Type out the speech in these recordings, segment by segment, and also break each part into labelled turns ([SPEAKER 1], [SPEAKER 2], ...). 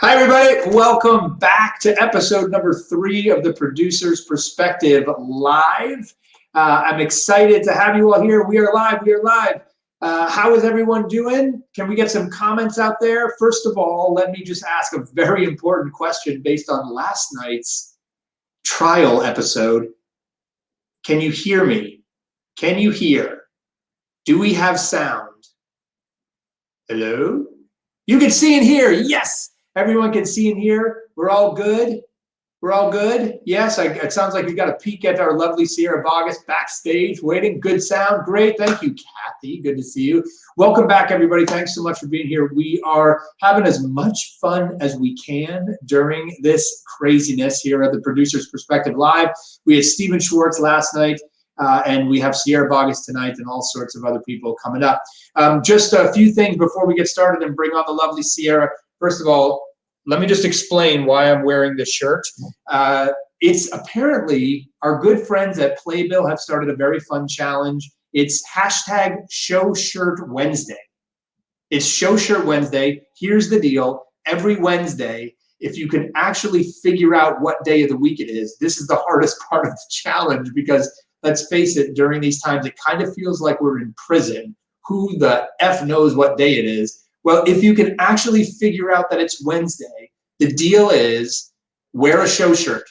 [SPEAKER 1] Hi, everybody. Welcome back to episode number 3 of the Producer's Perspective Live. I'm excited to have you all here. We are live. We are live. How is everyone doing? Can we get some comments out there? First of all, let me just ask a very important question based on last night's trial episode. Can you hear me? Can you hear? Do we have sound? Hello? You can see and hear. Yes. Everyone can see and hear. We're all good. We're all good. Yes, it sounds like you got a peek at our lovely Sierra Boggess backstage waiting. Good sound. Great. Thank you, Kathy. Good to see you. Welcome back, everybody. Thanks so much for being here. We are having as much fun as we can during this craziness here at the Producer's Perspective Live. We had Steven Schwartz last night, and we have Sierra Boggess tonight and all sorts of other people coming up. Just a few things before we get started and bring on the lovely Sierra. First of all, let me just explain why I'm wearing this shirt. It's apparently our good friends at Playbill have started a very fun challenge. It's hashtag Show Shirt Wednesday. It's Show Shirt Wednesday. Here's the deal. Every Wednesday, if you can actually figure out what day of the week it is, this is the hardest part of the challenge because let's face it, during these times, it kind of feels like we're in prison. Who the F knows what day it is? Well, if you can actually figure out that it's Wednesday, the deal is wear a show shirt.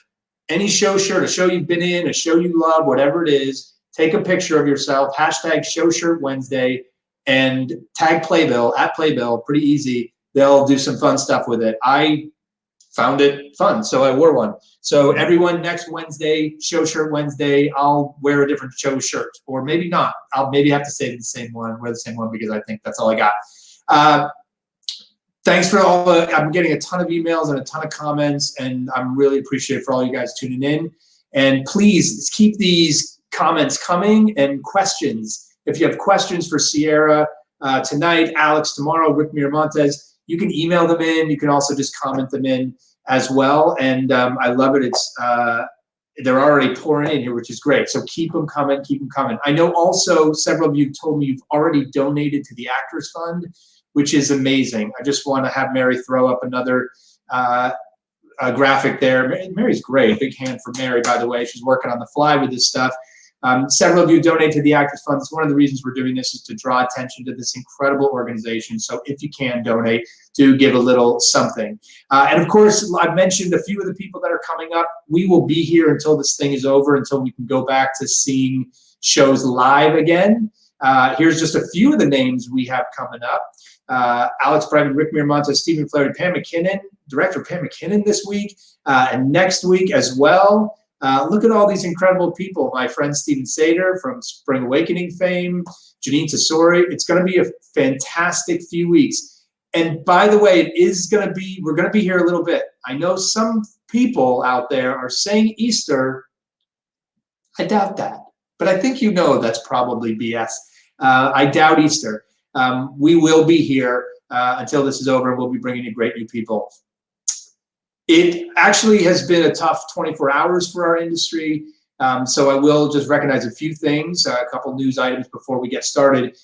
[SPEAKER 1] Any show shirt, a show you've been in, a show you love, whatever it is, take a picture of yourself, hashtag Show Shirt Wednesday, and tag Playbill, at Playbill, pretty easy. They'll do some fun stuff with it. I found it fun, so I wore one. So everyone, next Wednesday, Show Shirt Wednesday, I'll wear a different show shirt, or maybe not. I'll maybe have to say the same one, wear the same one because I think that's all I got. Thanks for all I'm getting a ton of emails and a ton of comments, and I'm really appreciative for all you guys tuning in. And please keep these comments coming and questions. If you have questions for Sierra tonight, Alex tomorrow, Rick Miramontes, you can email them in. You can also just comment them in as well. And I love it. It's they're already pouring in here, which is great. So keep them coming, keep them coming. I know also several of you told me you've already donated to the Actors Fund, which is amazing. I just want to have Mary throw up another graphic there. Mary's great. Big hand for Mary, by the way. She's working on the fly with this stuff. Several of you donate to the Actors Fund. It's one of the reasons we're doing this is to draw attention to this incredible organization. So if you can donate, do give a little something. And of course, I've mentioned a few of the people that are coming up. We will be here until this thing is over, until we can go back to seeing shows live again. Here's just a few of the names we have coming up. Alex Bryman, Rick Miramontes, Stephen Flaherty, Pam McKinnon, director Pam McKinnon this week, and next week as well. Look at all these incredible people. My friend Steven Sater from Spring Awakening fame, Janine Tesori. It's going to be a fantastic few weeks. And by the way, we're going to be here a little bit. I know some people out there are saying Easter. I doubt that. But I think you know that's probably BS. I doubt Easter. We will be here until this is over, and we'll be bringing you great new people. It actually has been a tough 24 hours for our industry, so I will just recognize a few things, a couple news items before we get started.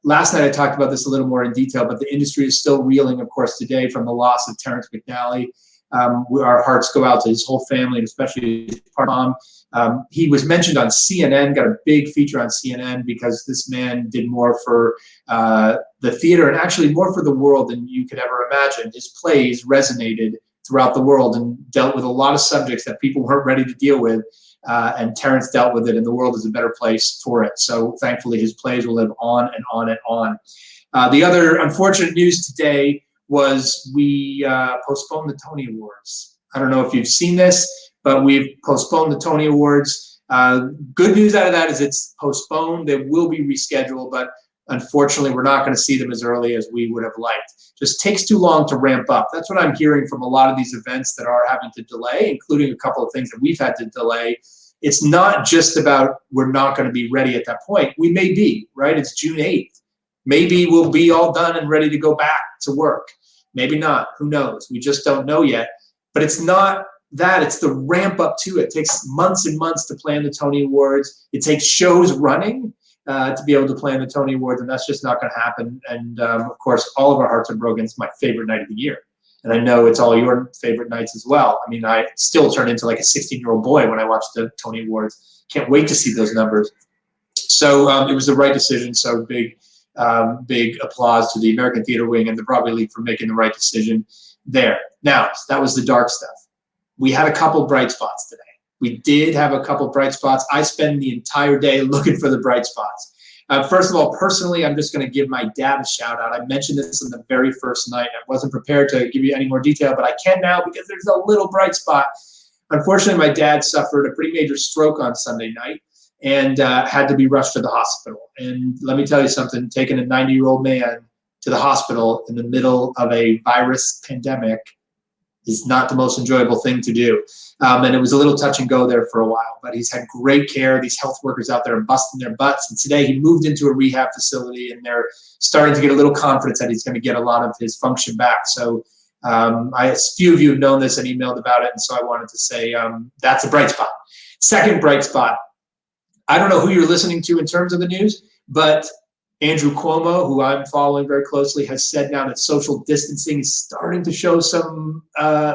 [SPEAKER 1] Last night I talked about this a little more in detail, but the industry is still reeling, of course, today from the loss of Terrence McNally. Our hearts go out to his whole family, and especially his mom. He was mentioned on CNN, got a big feature on CNN because this man did more for the theater and actually more for the world than you could ever imagine. His plays resonated throughout the world and dealt with a lot of subjects that people weren't ready to deal with. And Terrence dealt with it, and the world is a better place for it. So thankfully, his plays will live on and on and on. The other unfortunate news today was we postponed the Tony Awards. I don't know if you've seen this, but we've postponed the Tony Awards. Good news out of that is it's postponed. They will be rescheduled, but unfortunately, we're not going to see them as early as we would have liked. Just takes too long to ramp up. That's what I'm hearing from a lot of these events that are having to delay, including a couple of things that we've had to delay. It's not just about we're not going to be ready at that point. We may be, right? It's June 8th. Maybe we'll be all done and ready to go back to work. Maybe not. Who knows? We just don't know yet. But it's not that. It's the ramp up to it. It takes months and months to plan the Tony Awards. It takes shows running to be able to plan the Tony Awards, and that's just not going to happen. And of course, all of our hearts are broken. It's my favorite night of the year. And I know it's all your favorite nights as well. I mean, I still turn into like a 16-year-old boy when I watch the Tony Awards. Can't wait to see those numbers. So it was the right decision. So big applause to the American Theater Wing and the Broadway League for making the right decision there. Now, that was the dark stuff. We had a couple bright spots today. We did have a couple bright spots. I spend the entire day looking for the bright spots. First of all, personally, I'm just going to give my dad a shout out. I mentioned this on the very first night. I wasn't prepared to give you any more detail, but I can now because there's a little bright spot. Unfortunately, my dad suffered a pretty major stroke on Sunday night and had to be rushed to the hospital. And let me tell you something, taking a 90-year-old man to the hospital in the middle of a virus pandemic is not the most enjoyable thing to do. And it was a little touch and go there for a while, but he's had great care. These health workers out there are busting their butts. And today he moved into a rehab facility and they're starting to get a little confidence that he's going to get a lot of his function back. So a few of you have known this and emailed about it. And so I wanted to say that's a bright spot. Second bright spot. I don't know who you're listening to in terms of the news, but Andrew Cuomo, who I'm following very closely, has said now that social distancing is starting to show some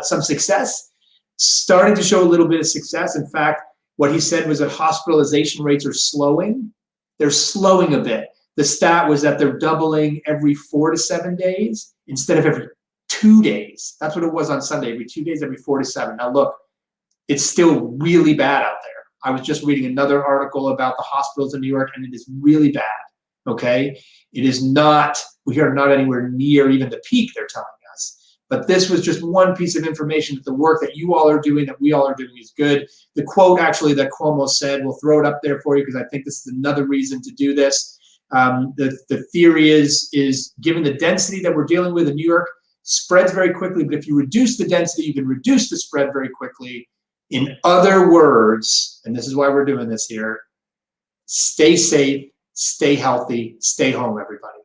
[SPEAKER 1] success, starting to show a little bit of success. In fact, what he said was that hospitalization rates are slowing. They're slowing a bit. The stat was that they're doubling every 4 to 7 days instead of every 2 days. That's what it was on Sunday, every 2 days, every 4 to 7. Now, look, it's still really bad out there. I was just reading another article about the hospitals in New York, and it is really bad. Okay, it is not, we are not anywhere near even the peak they're telling us. But this was just one piece of information that the work that you all are doing, that we all are doing is good. The quote actually that Cuomo said, we'll throw it up there for you because I think this is another reason to do this. The theory is given the density that we're dealing with in New York, spreads very quickly, but if you reduce the density, you can reduce the spread very quickly. In other words, and this is why we're doing this here, stay safe, stay healthy, stay home, everybody.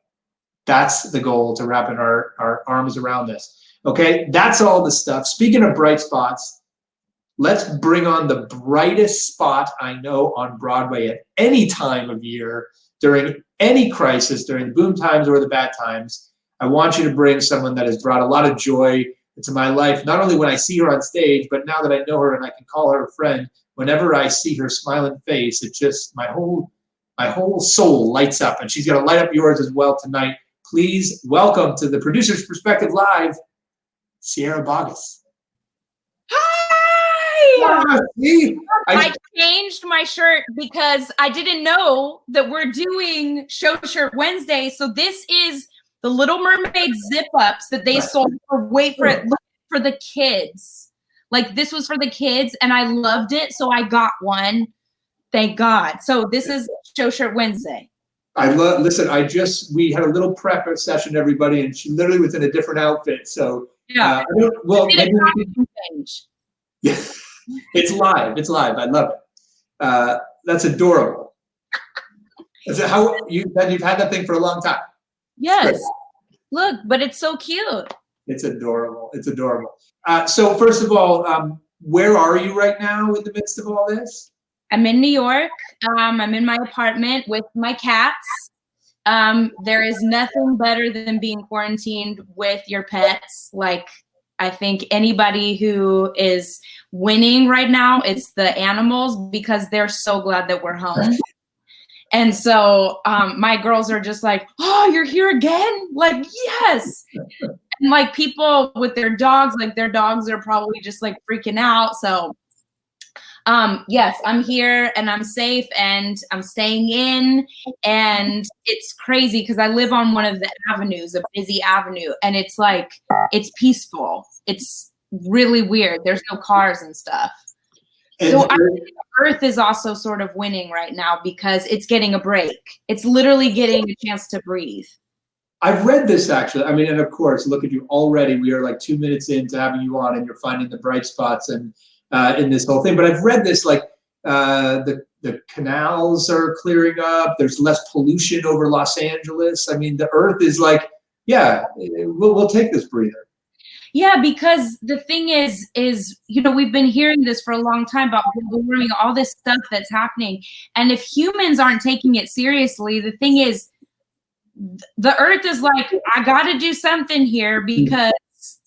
[SPEAKER 1] That's the goal, to wrap our arms around this. Okay, that's all the stuff. Speaking of bright spots, let's bring on the brightest spot I know on Broadway at any time of year, during any crisis, during the boom times or the bad times. I want you to bring someone that has brought a lot of joy into my life, not only when I see her on stage, but now that I know her and I can call her a friend, whenever I see her smiling face, it just, my whole soul lights up, and she's going to light up yours as well tonight. Please welcome to the Producer's Perspective Live, Sierra Boggess.
[SPEAKER 2] Hi! I changed my shirt because I didn't know that we're doing Show Shirt Wednesday. So this is the Little Mermaid zip-ups that they sold for, wait for it, for the kids. Like, this was for the kids, and I loved it, so I got one. Thank God. So this is Show Shirt Wednesday.
[SPEAKER 1] Listen, we had a little prep session, everybody, and she literally was in a different outfit. So,
[SPEAKER 2] yeah.
[SPEAKER 1] Yeah, it's live. It's live. I love it. That's adorable. How you've had that thing for a long time.
[SPEAKER 2] Yes. Look, but it's so cute.
[SPEAKER 1] It's adorable. It's adorable. So first of all, where are you right now in the midst of all this?
[SPEAKER 2] I'm in New York. I'm in my apartment with my cats. There is nothing better than being quarantined with your pets. Like, I think anybody who is winning right now, it's the animals, because they're so glad that we're home. And so my girls are just like, oh, you're here again? Like, yes. And like, people with their dogs, like, their dogs are probably just like freaking out. So yes, I'm here and I'm safe and I'm staying in, and it's crazy because I live on one of the avenues, a busy avenue, and it's like, it's peaceful. It's really weird. There's no cars and stuff. So I think Earth is also sort of winning right now because it's getting a break. It's literally getting a chance to breathe.
[SPEAKER 1] I've read this actually. I mean, and of course, look at you already. We are like 2 minutes into having you on, and you're finding the bright spots and in this whole thing. But I've read this, like the canals are clearing up. There's less pollution over Los Angeles. I mean, the Earth is like, yeah, we'll take this breather.
[SPEAKER 2] Yeah, because the thing is, you know, we've been hearing this for a long time about global warming, all this stuff that's happening. And if humans aren't taking it seriously, the thing is, the Earth is like, I got to do something here because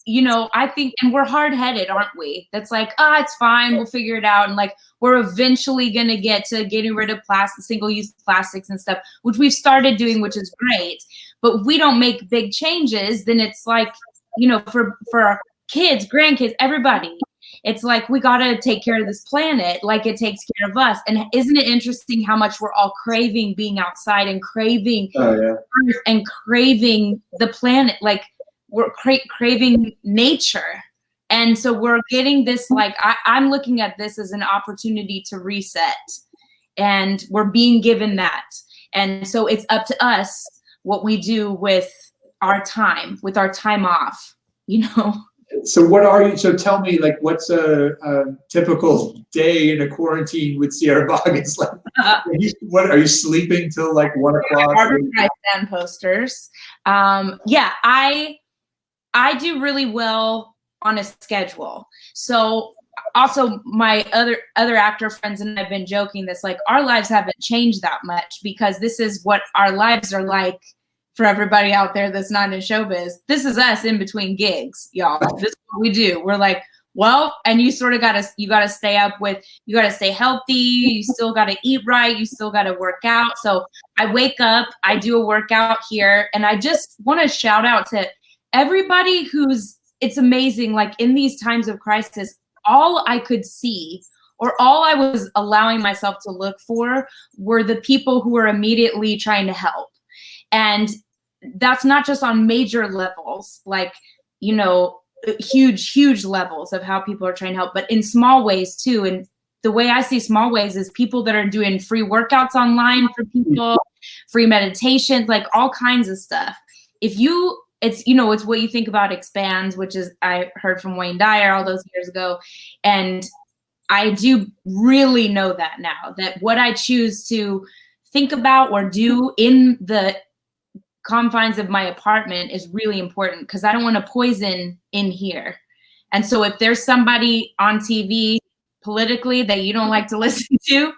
[SPEAKER 2] you know, I think, and we're hard-headed, aren't we? That's like, ah, it's fine, we'll figure it out. And like, we're eventually gonna get to getting rid of plastic, single-use plastics and stuff, which we've started doing, which is great. But if we don't make big changes, then it's like, you know, for our kids, grandkids, everybody, it's like, we gotta take care of this planet like it takes care of us. And isn't it interesting how much we're all craving being outside and craving Earth and craving the planet? Like, we're craving nature. And so we're getting this, like, I'm looking at this as an opportunity to reset, and we're being given that. And so it's up to us what we do with our time off, you know?
[SPEAKER 1] So what are you, so tell me, like, what's a typical day in a quarantine with Sierra Boggess? Like, what, are you sleeping till like 1 o'clock?
[SPEAKER 2] Arbitrary stand posters. Yeah, I do really well on a schedule. So also my other actor friends and I've been joking this, like, our lives haven't changed that much, because this is what our lives are like for everybody out there that's not in showbiz. This is us in between gigs, y'all. This is what we do. We're like, well, and you sort of gotta stay up with, you gotta stay healthy, you still gotta eat right, you still gotta work out. So I wake up, I do a workout here, and I just wanna shout out to everybody it's amazing, like, in these times of crisis, all I could see, or all I was allowing myself to look for, were the people who were immediately trying to help. And that's not just on major levels, like, you know, huge levels of how people are trying to help, but in small ways too. And the way I see small ways is people that are doing free workouts online for people, free meditations, like all kinds of stuff. It's, you know, it's what you think about expands, which is, I heard from Wayne Dyer all those years ago. And I do really know that now, that what I choose to think about or do in the confines of my apartment is really important, because I don't want to poison in here. And so if there's somebody on TV politically that you don't like to listen to,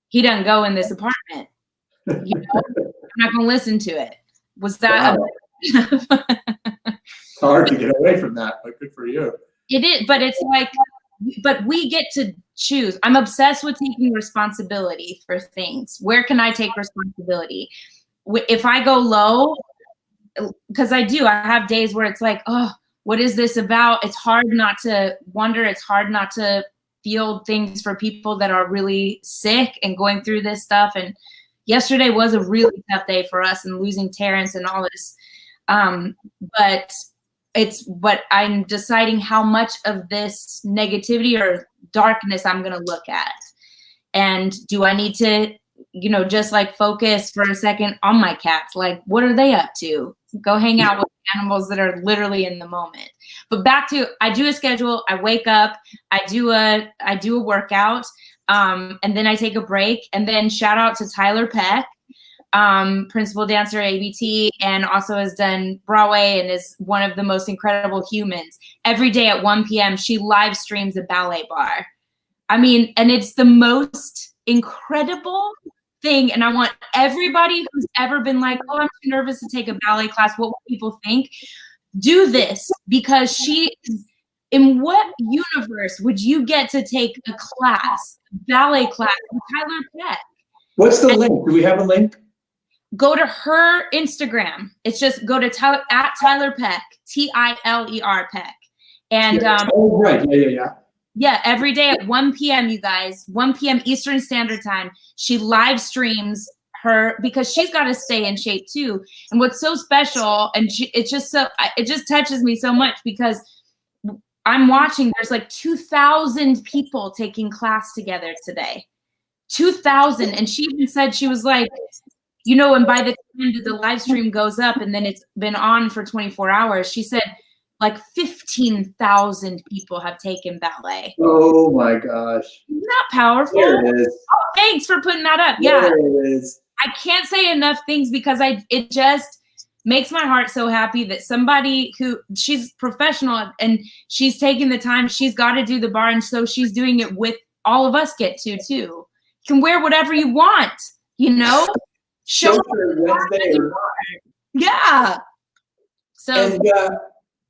[SPEAKER 2] he doesn't go in this apartment. You know, I'm not going to listen to it. Was that?
[SPEAKER 1] Wow. It's hard to get away from that, but good for you.
[SPEAKER 2] It is, but it's like, but we get to choose. I'm obsessed with taking responsibility for things. Where can I take responsibility? If I go low, because I have days where it's like, oh, what is this about? It's hard not to wonder. It's hard not to feel things for people that are really sick and going through this stuff. And yesterday was a really tough day for us, and losing Terrence and all this. But I'm deciding how much of this negativity or darkness I'm going to look at. And do I need to, you know, just like focus for a second on my cats? Like, what are they up to? Go hang out with animals that are literally in the moment. But back to, I do a schedule. I wake up, I do a workout, and then I take a break. And then shout out to Tyler Peck, principal dancer at ABT, and also has done Broadway and is one of the most incredible humans. Every day at 1 p.m. she live streams a ballet bar. I mean, and it's the most incredible thing. And I want everybody who's ever been like, oh, I'm too nervous to take a ballet class, what will people think? Do this, because in what universe would you get to take a class, ballet class with Tyler Peck?
[SPEAKER 1] What's the link? Do we have a link?
[SPEAKER 2] Go to her Instagram. It's just go to at Tyler Peck, Tyler Peck. And
[SPEAKER 1] oh, right. Yeah.
[SPEAKER 2] Yeah, every day at 1 p.m., you guys, 1 p.m. Eastern Standard Time, she live streams her, because she's got to stay in shape too. And what's so special, and it just touches me so much, because I'm watching, there's like 2,000 people taking class together today. 2,000. And she even said, she was like, you know, and by the time that the live stream goes up and then it's been on for 24 hours, she said, like 15,000 people have taken ballet.
[SPEAKER 1] Oh my gosh.
[SPEAKER 2] Isn't that powerful?
[SPEAKER 1] There it is.
[SPEAKER 2] Oh, thanks for putting that up. Yeah.
[SPEAKER 1] There it is.
[SPEAKER 2] I can't say enough things, because it just makes my heart so happy that somebody who, she's professional and she's taking the time, she's got to do the bar, and so she's doing it with all of us get to too. You can wear whatever you want, you know? Show
[SPEAKER 1] Wednesday.
[SPEAKER 2] Yeah. So
[SPEAKER 1] and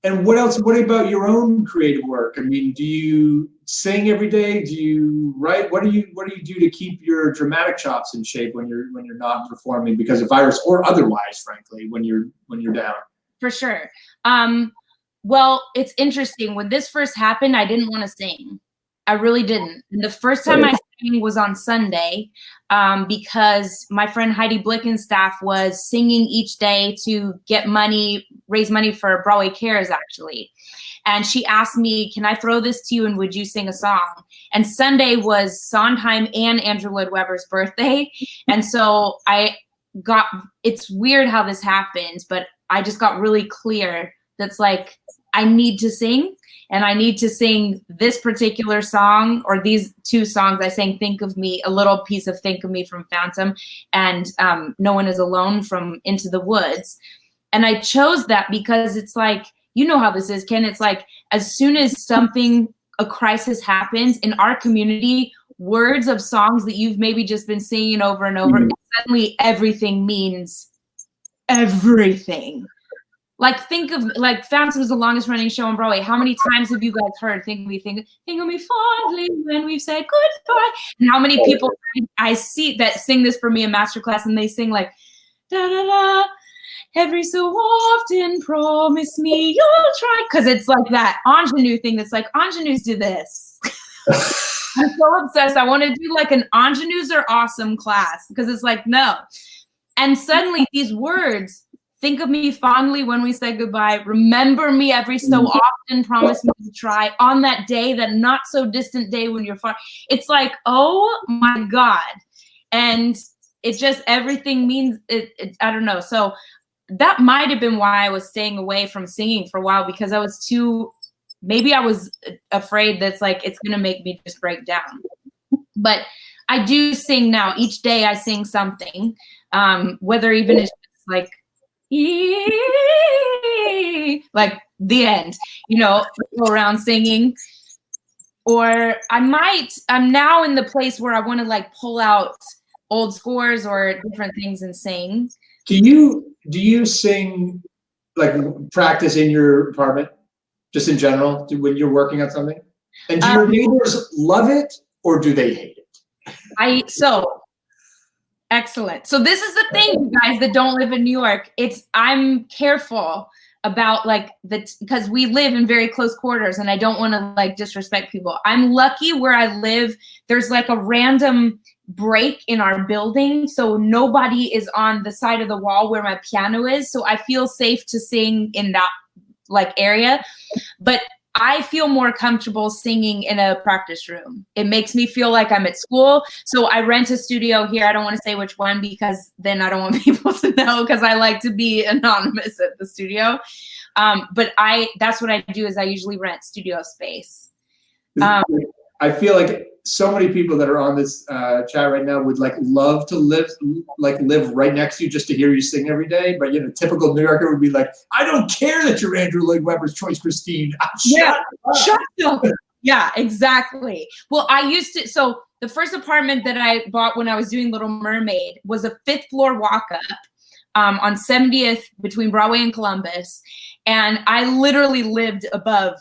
[SPEAKER 1] And what else? What about your own creative work? I mean, do you sing every day? Do you write? What do you do to keep your dramatic chops in shape when you're not performing because of virus or otherwise, frankly, when you're down?
[SPEAKER 2] For sure. Well, it's interesting. When this first happened, I didn't want to sing. I really didn't. And the first time I sang was on Sunday, because my friend Heidi Blickenstaff was singing each day to get money, raise money for Broadway Cares, actually. And she asked me, can I throw this to you and would you sing a song? And Sunday was Sondheim and Andrew Lloyd Webber's birthday. And so it's weird how this happens, but I just got really clear that's like, I need to sing, and I need to sing this particular song, or these two songs. I sang Think of Me, a little piece of Think of Me from Phantom, and No One Is Alone from Into the Woods. And I chose that because it's like, you know how this is, Ken. It's like, as soon as a crisis happens in our community, words of songs that you've maybe just been singing over and over, suddenly everything means everything. Like, think of, like, Phantom is the longest running show on Broadway. How many times have you guys heard Think of Me fondly when we've said goodbye? And how many people I see that sing this for me in masterclass, and they sing like, da da da, every so often promise me you'll try. Because it's like that ingenue thing that's like, ingenues do this. I'm so obsessed. I want to do like an ingenues are awesome class, because it's like, no. And suddenly these words, think of me fondly when we say goodbye, remember me every so often, promise me to try, on that day, that not so distant day when you're far. It's like, oh my God. And it just, everything means it. I don't know. So that might have been why I was staying away from singing for a while, because I was maybe I was afraid that's like, it's going to make me just break down. But I do sing now. Each day I sing something, whether even it's just like the end, go around singing. Or I'm now in the place where I want to like pull out old scores or different things and sing.
[SPEAKER 1] Do you sing, like, practice in your apartment, just in general, when you're working on something? And do your neighbors love it, or do they hate it?
[SPEAKER 2] Excellent. So this is the thing, you guys that don't live in New York. I'm careful about because we live in very close quarters, and I don't want to like disrespect people. I'm lucky where I live. There's like a random break in our building, so nobody is on the side of the wall where my piano is. So I feel safe to sing in that like area, but I feel more comfortable singing in a practice room. It makes me feel like I'm at school. So I rent a studio here. I don't want to say which one, because then I don't want people to know, because I like to be anonymous at the studio. But that's what I do, is I usually rent studio space.
[SPEAKER 1] I feel like so many people that are on this chat right now would love to live right next to you just to hear you sing every day. But typical New Yorker would be like, I don't care that you're Andrew Lloyd Webber's Choice Christine.
[SPEAKER 2] Shut up. Yeah, exactly. Well, so the first apartment that I bought when I was doing Little Mermaid was a 5th floor walk up on 70th between Broadway and Columbus. And I literally lived above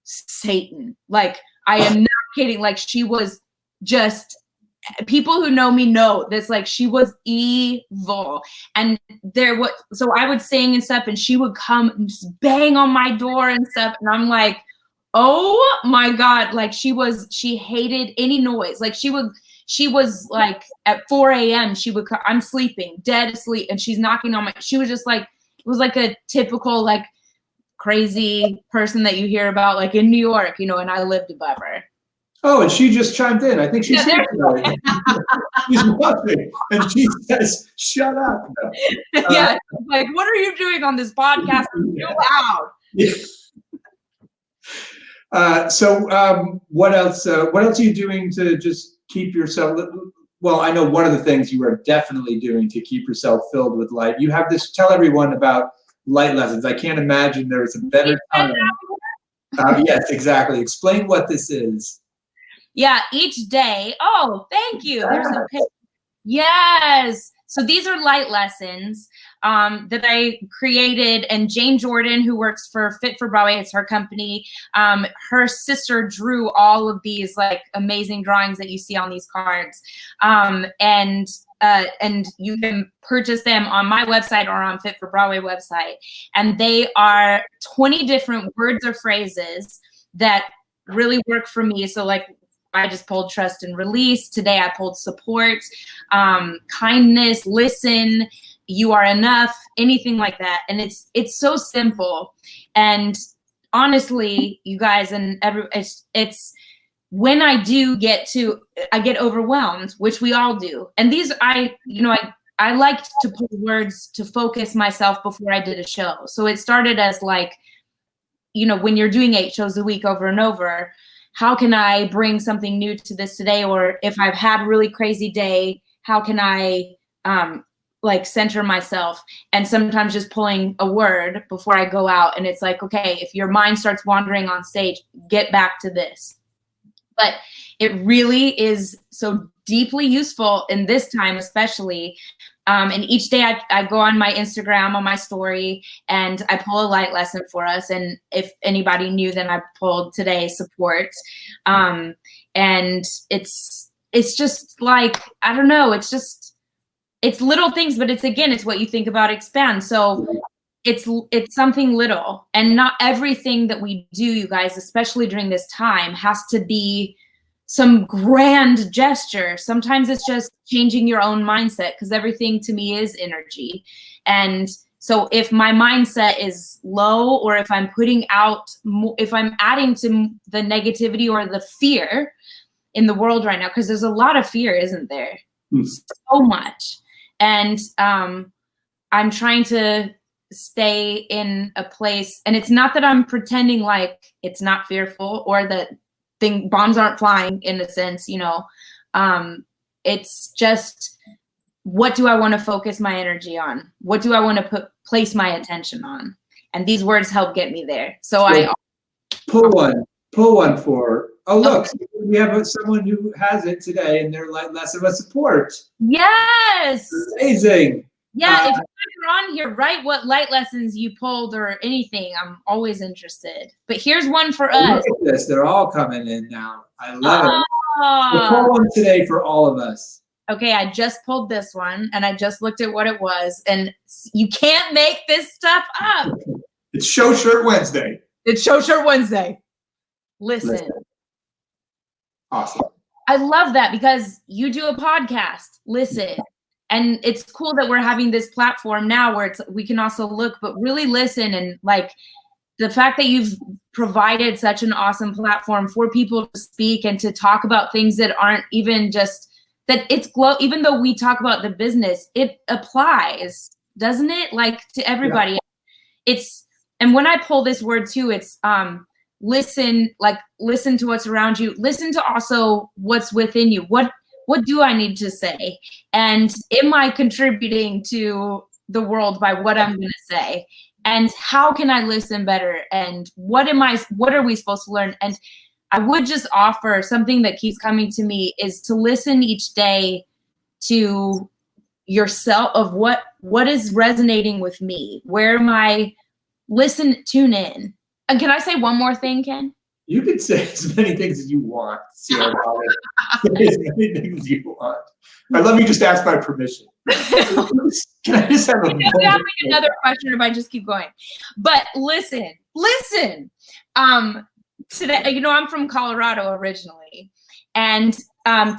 [SPEAKER 2] Satan. Like, I am not kidding. Like, she was just, people who know me know this, like, she was evil. And so I would sing and stuff, and she would come and just bang on my door and stuff. And I'm like, oh my God. Like, she hated any noise. Like, she was like at 4 a.m. she would come, I'm sleeping, dead asleep, and she's knocking on she was just like, it was like a typical like crazy person that you hear about like in New York, and I lived above her.
[SPEAKER 1] Oh, and she just chimed in. I think she's she's watching, and she says, "Shut up."
[SPEAKER 2] Yeah, like, what are you doing on this podcast? You're loud.
[SPEAKER 1] Yeah. So what else? What else are you doing to just keep yourself? Well, I know one of the things you are definitely doing to keep yourself filled with light. You have this. Tell everyone about light lessons. I can't imagine there is a better time. Yes, exactly. Explain what this is.
[SPEAKER 2] Yeah, each day. Oh, thank you. There's a picture. Yes. So these are light lessons that I created, and Jane Jordan, who works for Fit for Broadway, it's her company. Her sister drew all of these like amazing drawings that you see on these cards, and you can purchase them on my website or on Fit for Broadway website. And they are 20 different words or phrases that really work for me. So like, I just pulled trust and release. Today I pulled support, kindness, listen, you are enough, anything like that. And it's so simple. And honestly, you guys, and it's when I get overwhelmed, which we all do. And these, I like to put words to focus myself before I did a show. So it started as like, when you're doing 8 shows a week over and over, how can I bring something new to this today? Or if I've had a really crazy day, how can I like center myself? And sometimes just pulling a word before I go out. And it's like, okay, if your mind starts wandering on stage, get back to this. But it really is so deeply useful in this time, especially. And each day I go on my Instagram, on my story, and I pull a light lesson for us. And if anybody knew, then I pulled today support. And it's just like, I don't know, it's little things, but it's what you think about expand. So it's something little, and not everything that we do, you guys, especially during this time, has to be some grand gesture. Sometimes it's just changing your own mindset, because everything to me is energy. And so if my mindset is low, or if I'm if I'm adding to the negativity or the fear in the world right now, because there's a lot of fear, isn't there? So much. And I'm trying to stay in a place, and it's not that I'm pretending like it's not fearful or that bombs aren't flying, in a sense, it's just, what do I want to focus my energy on? What do I want to place my attention on? And these words help get me there. So I
[SPEAKER 3] pull one for, oh look, we have someone who has it today, and they're like less of a support.
[SPEAKER 2] Yes.
[SPEAKER 3] Amazing.
[SPEAKER 2] Yeah, if you're on here, write what light lessons you pulled or anything. I'm always interested. But here's one for us.
[SPEAKER 3] Look at this. They're all coming in now. I love it. So pull one today for all of us.
[SPEAKER 2] Okay, I just pulled this one, and I just looked at what it was, and you can't make this stuff up.
[SPEAKER 3] It's Show Shirt Wednesday.
[SPEAKER 2] It's Show Shirt Wednesday. Listen.
[SPEAKER 3] Awesome.
[SPEAKER 2] I love that, because you do a podcast. Listen. And it's cool that we're having this platform now where we can also look, but really listen. And like, the fact that you've provided such an awesome platform for people to speak and to talk about things that aren't even just that even though we talk about the business, it applies, doesn't it? Like, to everybody. Yeah. And when I pull this word too, it's listen to what's around you. Listen to also what's within you. What do I need to say? And am I contributing to the world by what I'm going to say? And how can I listen better? And what are we supposed to learn? And I would just offer something that keeps coming to me is to listen each day to yourself, of what is resonating with me. Where am I? Tune in. And can I say one more thing, Ken?
[SPEAKER 3] You can say as many things as you want, Sierra. Say as many things as you want. All right, let me just ask my permission. Can I just have
[SPEAKER 2] another question, or I just keep going? But listen. Today, I'm from Colorado originally, and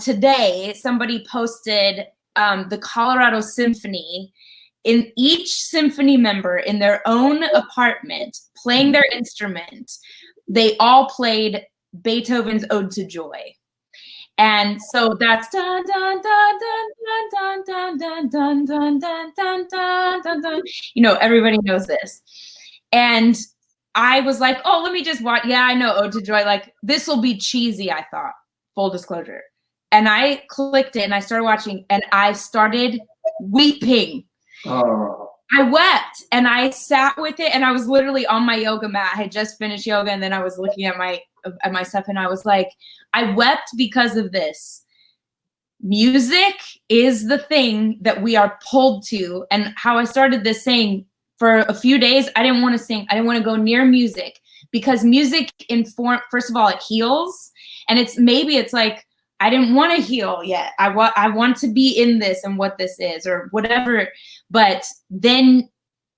[SPEAKER 2] today somebody posted the Colorado Symphony, in each symphony member in their own apartment playing their instrument. They all played Beethoven's Ode to Joy. And so that's dun dun dun dun dun dun dun dun dun dun dun dun. Everybody knows this. And I was like, oh, let me just watch. Yeah, I know Ode to Joy. Like, this will be cheesy, I thought. Full disclosure. And I clicked it and I started watching, and I started weeping.
[SPEAKER 3] Oh.
[SPEAKER 2] I wept, and I sat with it, and I was literally on my yoga mat. I had just finished yoga, and then I was looking at my stuff, and I was like, I wept because of this. music is the thing that we are pulled to. And how I started this saying, for a few days, I didn't want to sing. I didn't want to go near music, because music first of all, it heals. And it's like, I didn't want to heal yet. I want to be in this and what this is or whatever. But then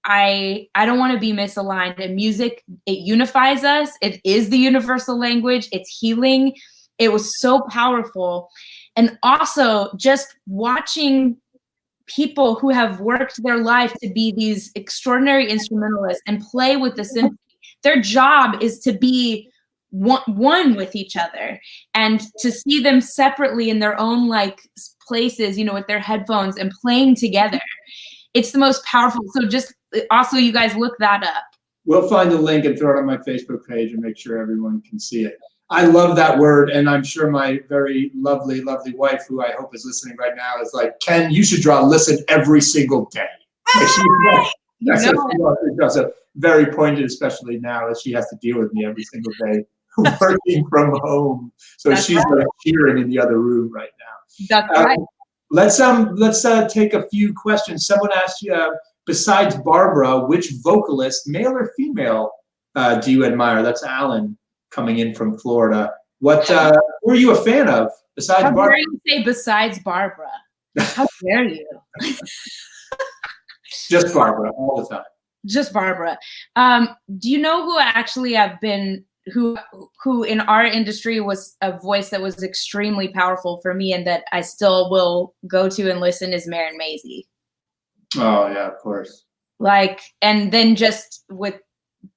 [SPEAKER 2] I don't want to be misaligned. And music, it unifies us. It is the universal language. It's healing. It was so powerful. And also just watching people who have worked their life to be these extraordinary instrumentalists and play with the symphony. Their job is to be one with each other, and to see them separately in their own like places, you know, with their headphones and playing together. It's the most powerful. So just also, you guys look that up.
[SPEAKER 3] We'll find the link and throw it on my Facebook page and make sure everyone can see it. I love that word, and I'm sure my very lovely, lovely wife, who I hope is listening right now, is like, Ken, you should draw listen every single day. Like she does a very pointed, especially now as she has to deal with me every single day working from home. So she's like cheering in the other room right now.
[SPEAKER 2] That's right.
[SPEAKER 3] Let's take a few questions. Someone asked you, besides Barbara, which vocalist, male or female, do you admire? That's Alan coming in from Florida. Who are you a fan of besides Barbara? How
[SPEAKER 2] dare you say besides Barbara? How dare you?
[SPEAKER 3] Just Barbara all the time.
[SPEAKER 2] Just Barbara. Do you know who actually I've been, who in our industry was a voice that was extremely powerful for me and that I still will go to and listen, is Mermaid.
[SPEAKER 3] Oh yeah, of course.
[SPEAKER 2] Like, and then just with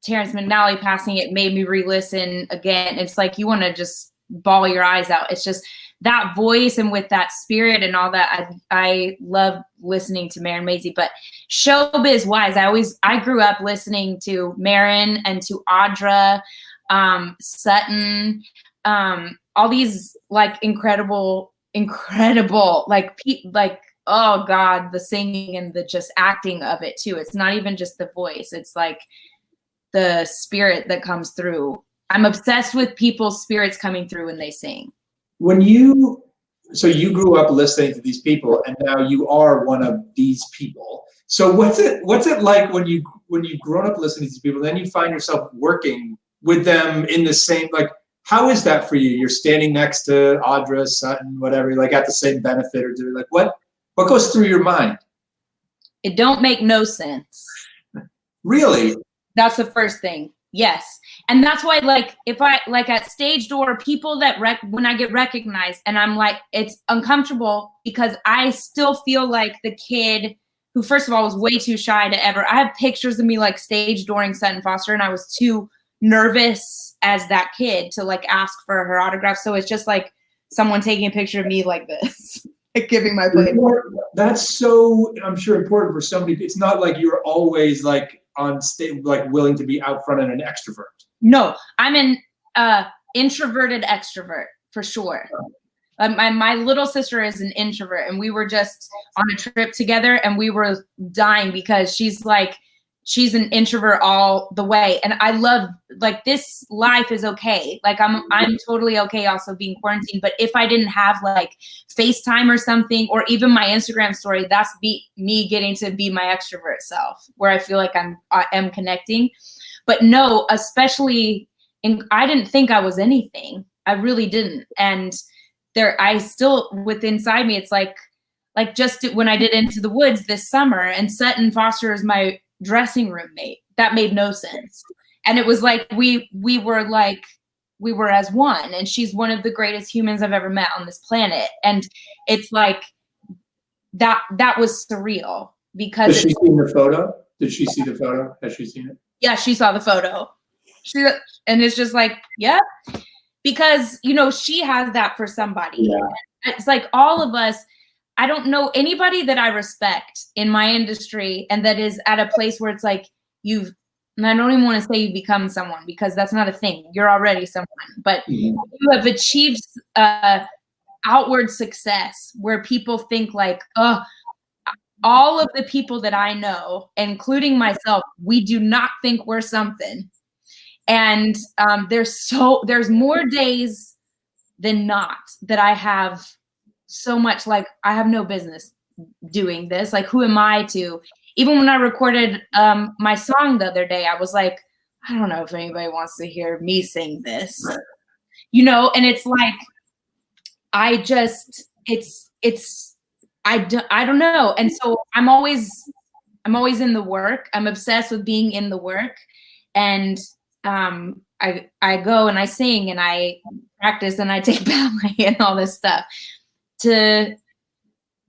[SPEAKER 2] Terrence McNally passing, it made me re-listen again. It's like you want to just bawl your eyes out. It's just that voice, and with that spirit and all that, I love listening to Mermaid. But showbiz wise, I grew up listening to Marin and to Audra, Sutton, all these like incredible, like oh God, the singing and the just acting of it too. It's not even just the voice. It's like the spirit that comes through. I'm obsessed with people's spirits coming through when they sing.
[SPEAKER 3] So you grew up listening to these people, and now you are one of these people. So what's it like when you've grown up listening to these people, then you find yourself working with them in the same, like, how is that for you? You're standing next to Audra, Sutton, whatever, like at the same benefit, or like what goes through your mind?
[SPEAKER 2] It don't make no sense.
[SPEAKER 3] Really?
[SPEAKER 2] That's the first thing. Yes. And that's why, like, if I, like at stage door, people that when I get recognized, and I'm like, it's uncomfortable because I still feel like the kid who, first of all, was way too shy to ever. I have pictures of me like stage dooring Sutton Foster, and I was too nervous as that kid to like ask for her autograph. So it's just like someone taking a picture of me like this, like giving my plate.
[SPEAKER 3] That's so, I'm sure, important for somebody. It's not like you're always like on stage, like willing to be out front and an extrovert.
[SPEAKER 2] No, I'm an introverted extrovert for sure. My little sister is an introvert, and we were just on a trip together, and we were dying because she's an introvert all the way. And I love, like, this life is okay. Like I'm totally okay also being quarantined. But if I didn't have like FaceTime or something, or even my Instagram story, that's me getting to be my extrovert self, where I feel like I am connecting. But no, especially I didn't think I was anything. I really didn't. And I still, within inside me, it's like just when I did Into the Woods this summer, and Sutton Foster is my dressing room mate. That made no sense. And it was like we were as one, and she's one of the greatest humans I've ever met on this planet. And it's like that was surreal because
[SPEAKER 3] Has she seen the photo? Did she see the photo? Has she seen it?
[SPEAKER 2] Yeah, she saw the photo. And it's just like, yeah, because she has that for somebody. Yeah. It's like all of us. I don't know anybody that I respect in my industry and that is at a place where it's like and I don't even want to say you've become someone, because that's not a thing. You're already someone, but you have achieved outward success where people think like, oh, all of the people that I know, including myself, we do not think we're something. And there's more days than not that I have so much like I have no business doing this. Like, who am I to? Even when I recorded my song the other day, I was like, I don't know if anybody wants to hear me sing this, you know? And it's like, I don't know. And so I'm always in the work. I'm obsessed with being in the work. And I go and I sing and I practice and I take ballet and all this stuff to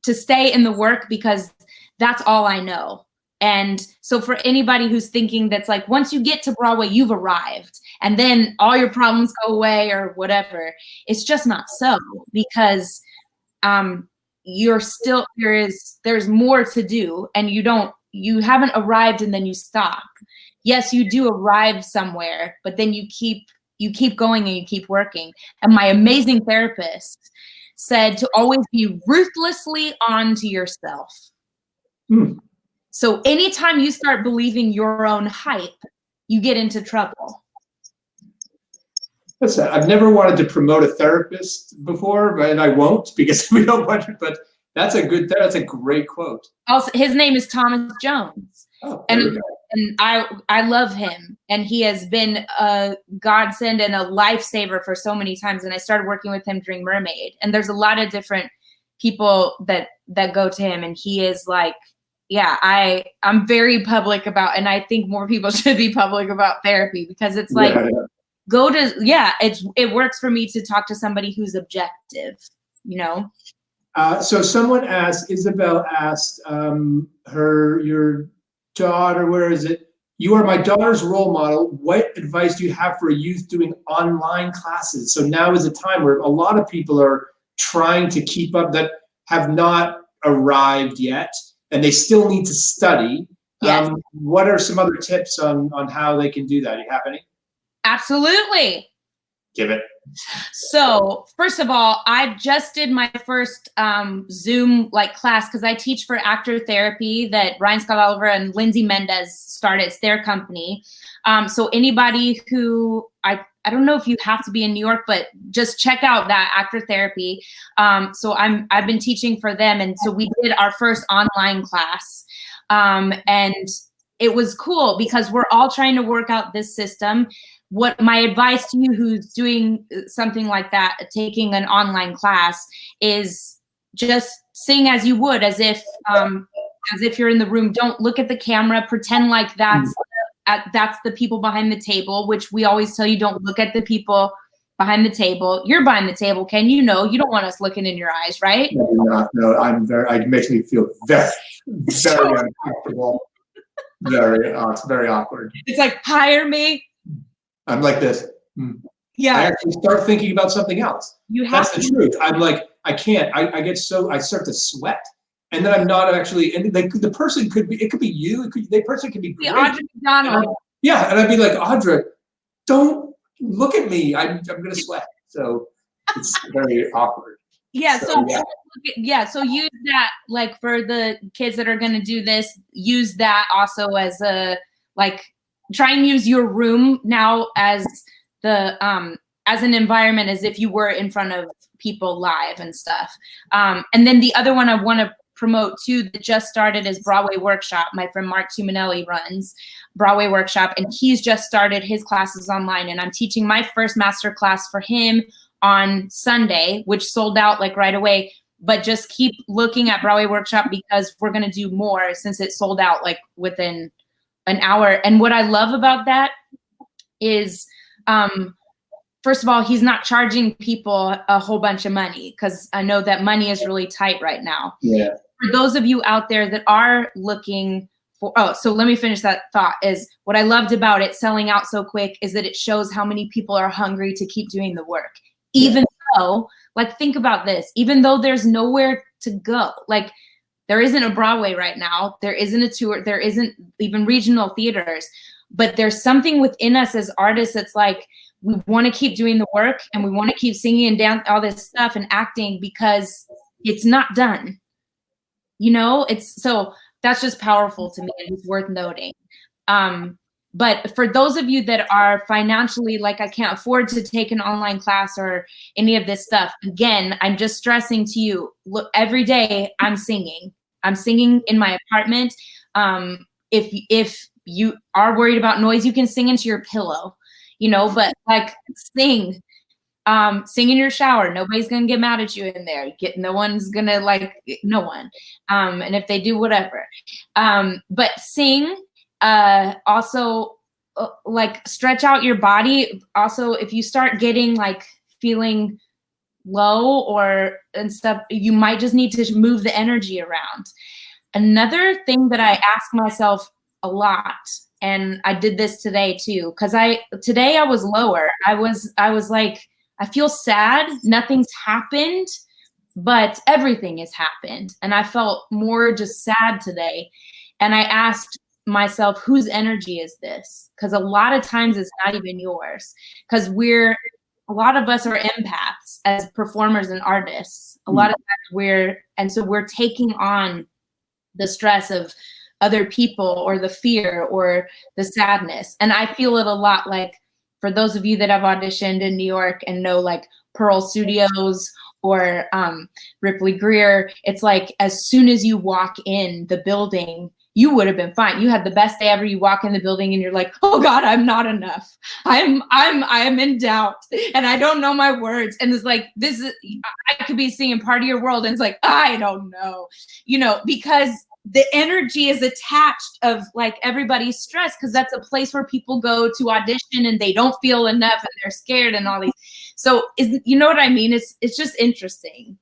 [SPEAKER 2] stay in the work, because that's all I know. And so for anybody who's thinking that's like, once you get to Broadway, you've arrived and then all your problems go away or whatever, it's just not so, because you're still, there's more to do, and you haven't arrived and then you stop. Yes, you do arrive somewhere, but then you keep going and you keep working. And my amazing therapist said to always be ruthlessly on to yourself. So anytime you start believing your own hype, you get into trouble.
[SPEAKER 3] Listen, I've never wanted to promote a therapist before, and I won't, because we don't want it, but that's a great quote.
[SPEAKER 2] Also, his name is Thomas Jones.
[SPEAKER 3] Oh,
[SPEAKER 2] and I love him, and he has been a godsend and a lifesaver for so many times. And I started working with him during Mermaid, and there's a lot of different people that go to him, and he is like, yeah, I'm very public about, and I think more people should be public about therapy, because it's like, it works for me to talk to somebody who's objective, you know?
[SPEAKER 3] So someone asked, Isabel asked, your daughter, where is it? You are my daughter's role model. What advice do you have for a youth doing online classes? So now is a time where a lot of people are trying to keep up that have not arrived yet, and they still need to study.
[SPEAKER 2] Yes.
[SPEAKER 3] What are some other tips on how they can do that? Do you have any?
[SPEAKER 2] Absolutely.
[SPEAKER 3] Give it.
[SPEAKER 2] So first of all, I just did my first Zoom class, because I teach for actor therapy that Ryan Scott Oliver and Lindsay Mendez started. It's their company. So anybody who, I don't know if you have to be in New York, but just check out that actor therapy. So I've been teaching for them. And so we did our first online class. And it was cool, because we're all trying to work out this system. What my advice to you who's doing something like that, taking an online class, is just sing as you would, as if you're in the room. Don't look at the camera, pretend like that's the people behind the table, which we always tell you, don't look at the people behind the table. You're behind the table, Ken, you know, you don't want us looking in your eyes, right?
[SPEAKER 3] No, it makes me feel very, very uncomfortable. It's very awkward.
[SPEAKER 2] It's like, hire me.
[SPEAKER 3] I'm like this.
[SPEAKER 2] Yeah.
[SPEAKER 3] I actually start thinking about something else. That's the truth. I'm like, I can't. I start to sweat, and then I'm not actually. And the person could be. It could be you. The person could be great.
[SPEAKER 2] Audra McDonald.
[SPEAKER 3] And I'd be like, Audra, don't look at me. I'm gonna sweat. So it's very awkward.
[SPEAKER 2] Yeah. So use that, for the kids that are gonna do this. Use that also as a try and use your room now as as an environment, as if you were in front of people live and stuff. And then the other one I want to promote too, that just started, is Broadway Workshop. My friend Mark Tuminelli runs Broadway Workshop, and he's just started his classes online. And I'm teaching my first master class for him on Sunday, which sold out right away. But just keep looking at Broadway Workshop, because we're going to do more, since it sold out within an hour. And what I love about that is, first of all, he's not charging people a whole bunch of money, because I know that money is really tight right now.
[SPEAKER 3] Yeah.
[SPEAKER 2] For those of you out there that are looking for, so let me finish that thought, is what I loved about it selling out so quick is that it shows how many people are hungry to keep doing the work. Even though, think about this, even though there's nowhere to go, there isn't a Broadway right now. There isn't a tour. There isn't even regional theaters. But there's something within us as artists that's we want to keep doing the work, and we want to keep singing and dance, all this stuff, and acting, because it's not done. You know, so that's just powerful to me, and it's worth noting. But for those of you that are financially like, I can't afford to take an online class or any of this stuff, again, I'm just stressing to you, look, every day I'm singing in my apartment. If you are worried about noise, you can sing into your pillow, you know, but like sing in your shower. Nobody's going to get mad at you in there. No one's going to like, no one. And if they do, whatever. But sing, also like stretch out your body. Also, if you start getting like feeling low and stuff, you might just need to move the energy around. Another thing that I ask myself a lot, and I did this today too, because today I was lower. I was like, I feel sad. Nothing's happened, but everything has happened. And I felt more just sad today. And I asked myself, whose energy is this? Because a lot of times it's not even yours. Because a lot of us are empaths as performers and artists. A lot of times we're taking on the stress of other people or the fear or the sadness. And I feel it a lot, like for those of you that have auditioned in New York and know like Pearl Studios or Ripley Greer, it's like as soon as you walk in the building, you would have been fine. You had the best day ever. You walk in the building and you're like, oh God, I'm not enough. I am in doubt and I don't know my words. And it's like, I could be singing Part of Your World. And it's like, I don't know, you know, because the energy is attached of like everybody's stress, because that's a place where people go to audition and they don't feel enough and they're scared and all these. So you know what I mean? It's just interesting.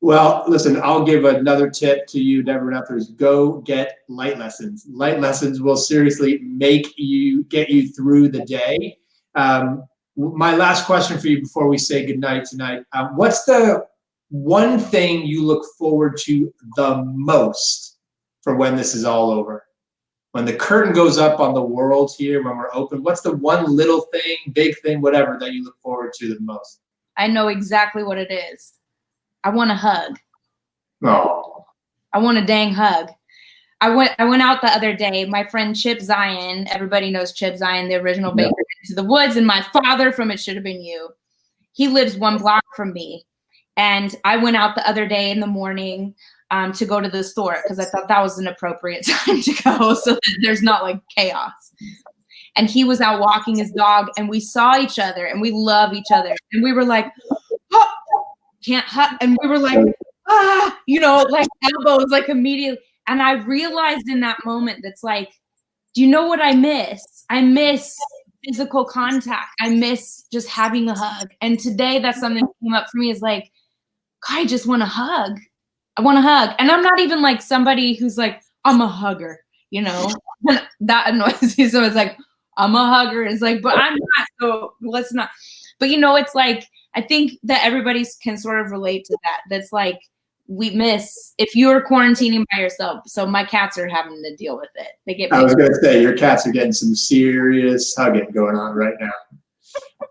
[SPEAKER 3] Well, listen, I'll give another tip to you, Deborah and others. Go get light lessons. Light lessons will seriously get you through the day. My last question for you before we say goodnight tonight, what's the one thing you look forward to the most for when this is all over? When the curtain goes up on the world here, when we're open, what's the one little thing, big thing, whatever, that you look forward to the most?
[SPEAKER 2] I know exactly what it is. I want a hug.
[SPEAKER 3] Oh.
[SPEAKER 2] I want a dang hug. I went out the other day. My friend Chip Zion, everybody knows Chip Zion, the original baker into the woods, and my father from It Should Have Been You. He lives 1 block from me. And I went out the other day in the morning to go to the store because I thought that was an appropriate time to go so that there's not like chaos. And he was out walking his dog and we saw each other and we love each other. And we were like, oh, can't hug. And we were like, you know, like elbows, like immediately. And I realized in that moment, that's like, do you know what I miss? I miss physical contact. I miss just having a hug. And today that's something that came up for me is like, God, I just want a hug. I want a hug. And I'm not even like somebody who's like, I'm a hugger, you know, that annoys me. So it's like, I'm a hugger. It's like, but I'm not, so let's not. But you know, it's like, I think that everybody can sort of relate to that. That's like, we miss, if you're quarantining by yourself. So my cats are having to deal with it. They get.
[SPEAKER 3] I was going to say, your cats are getting some serious hugging going on right now.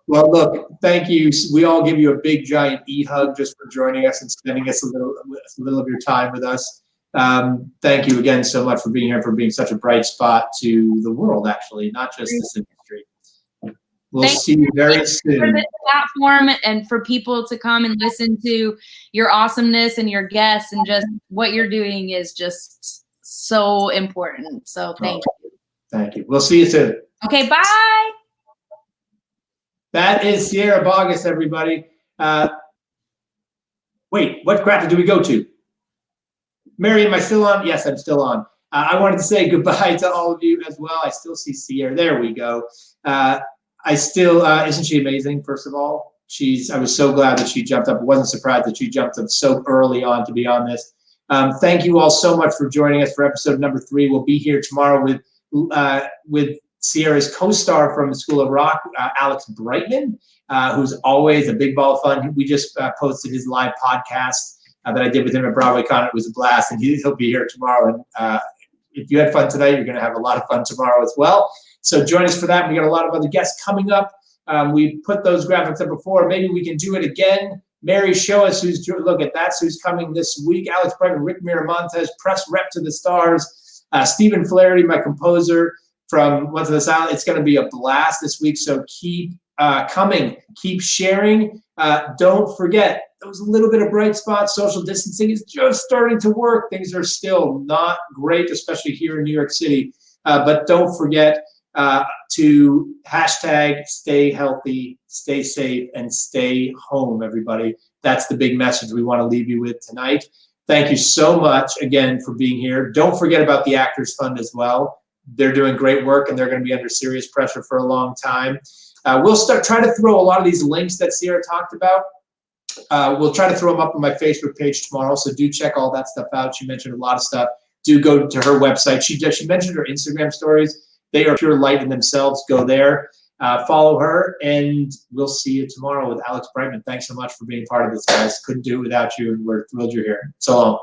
[SPEAKER 3] Well, look, thank you. We all give you a big, giant e-hug just for joining us and spending a little of your time with us. Thank you again so much for being here, for being such a bright spot to the world, actually, not just this industry. We'll see you very soon.
[SPEAKER 2] For this platform and for people to come and listen to your awesomeness and your guests, and just what you're doing is just so important. So thank you.
[SPEAKER 3] Thank you. We'll see you soon.
[SPEAKER 2] Okay, bye.
[SPEAKER 3] That is Sierra Boggess, everybody. Wait, what graphic do we go to? Mary, am I still on? Yes, I'm still on. I wanted to say goodbye to all of you as well. I still see Sierra. There we go. Isn't she amazing, first of all? I was so glad that she jumped up. I wasn't surprised that she jumped up so early on to be on this. Thank you all so much for joining us for episode number 3. We'll be here tomorrow with Sierra's co-star from the School of Rock, Alex Brightman, who's always a big ball of fun. We just posted his live podcast that I did with him at Broadway Con. It was a blast, and he'll be here tomorrow. And if you had fun tonight, you're going to have a lot of fun tomorrow as well. So join us for that. We got a lot of other guests coming up. We put those graphics up before. Maybe we can do it again. Mary, show us who's coming this week. Alex Brightman, Rick Miramontes, press rep to the stars.
[SPEAKER 1] Stephen Flaherty, my composer from Once in the Silent. It's going to be a blast this week, so keep coming, keep sharing. Don't forget those little bit of bright spots. Social distancing is just starting to work. Things are still not great, especially here in New York City. But don't forget to hashtag stay healthy, stay safe, and stay home, everybody. That's the big message we want to leave you with tonight. Thank you so much again for being here. Don't forget about the Actors Fund as well. They're doing great work, and they're going to be under serious pressure for a long time. We'll try to throw a lot of these links that Sierra talked about. We'll try to throw them up on my Facebook page tomorrow, so do check all that stuff out. She mentioned a lot of stuff. Do go to her website. She mentioned her Instagram stories. They are pure light in themselves. Go there, follow her, and we'll see you tomorrow with Alex Brightman. Thanks so much for being part of this, guys. Couldn't do it without you, and we're thrilled you're here. So long.